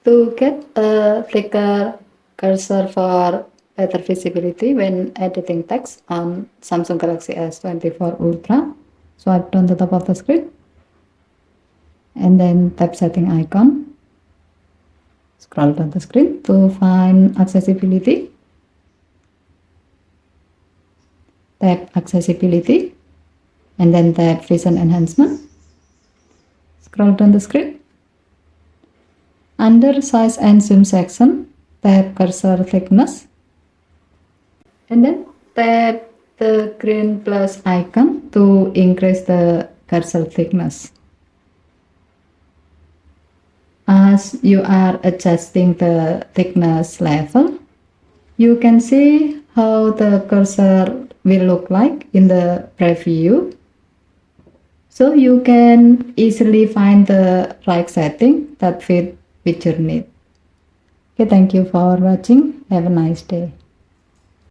To get a flicker cursor for better visibility when editing text on Samsung Galaxy S24 Ultra, swipe down the top of the screen and then tap setting icon. Scroll down the screen to find accessibility. Tap accessibility and then tap vision enhancement. Scroll down the screen. Under size and zoom section, tap cursor thickness and then tap the green plus icon to increase the cursor thickness. As you are adjusting the thickness level, you can see how the cursor will look like in the preview. So you can easily find the right setting that fit with your need. Okay, thank you for watching. Have a nice day.